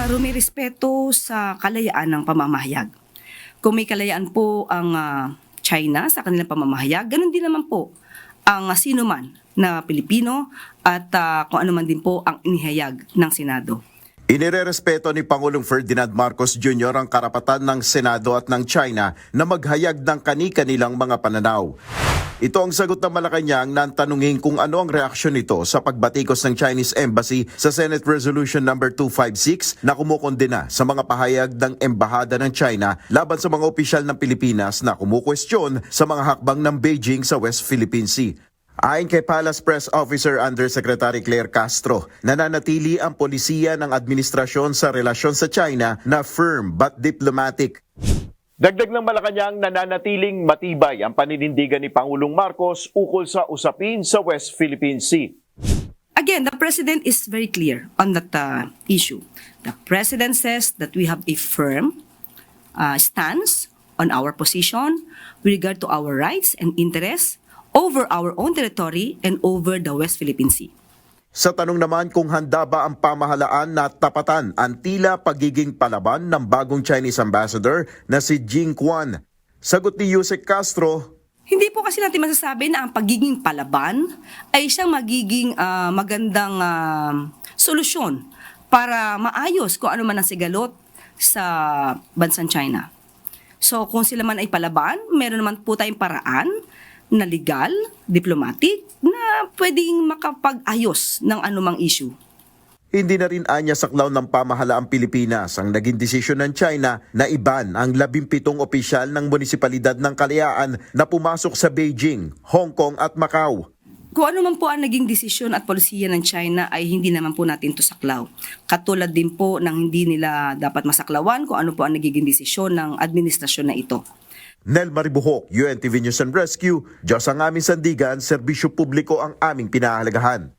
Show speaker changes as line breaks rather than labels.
rumirespeto sa kalayaan ng pamamahayag. Kung may kalayaan po ang China sa kanilang pamamahayag, ganun din naman po ang sino man na Pilipino at kung ano man din po ang inihayag ng Senado.
Inirerespeto ni Pangulong Ferdinand Marcos Jr. ang karapatan ng Senado at ng China na maghayag ng kani-kanilang mga pananaw. Ito ang sagot ng Malacanang na tanungin kung ano ang reaksyon nito sa pagbatikos ng Chinese Embassy sa Senate Resolution No. 256 na kumukondena sa mga pahayag ng Embahada ng China laban sa mga opisyal ng Pilipinas na kumukwestiyon sa mga hakbang ng Beijing sa West Philippine Sea. Ayon kay Palace Press Officer Undersecretary Claire Castro, nananatili ang polisiya ng administrasyon sa relasyon sa China na firm but diplomatic. Dagdag ng Malacanang, nananatiling matibay ang paninindigan ni Pangulong Marcos ukol sa usapin sa West Philippine Sea.
Again, the President is very clear on that issue. The President says that we have a firm stance on our position with regard to our rights and interests over our own territory and over the West Philippine Sea.
Sa tanong naman kung handa ba ang pamahalaan na tapatan ang tila pagiging palaban ng bagong Chinese Ambassador na si Jing Quan, sagot ni Yusek Castro,
hindi po kasi natin masasabi na ang pagiging palaban ay siyang magiging magandang solusyon para maayos kung ano man ang sigalot sa bansang China. So kung sila man ay palaban, meron naman po tayong paraan na legal, diplomatic, na pwedeng makapag-ayos ng anumang issue.
Hindi na rin anya saklaw ng pamahalaang Pilipinas ang naging desisyon ng China na iban ang 17 opisyal ng munisipalidad ng Kalayaan na pumasok sa Beijing, Hong Kong at Macau.
Kung ano man po ang naging desisyon at polisiya ng China ay hindi naman po natin to saklaw. Katulad din po ng hindi nila dapat masaklawan kung ano po ang nagiging desisyon ng administrasyon na ito.
Nel Maribuhok, UNTV News and Rescue, Diyos ang aming sandigan, serbisyo publiko ang aming pinahahalagahan.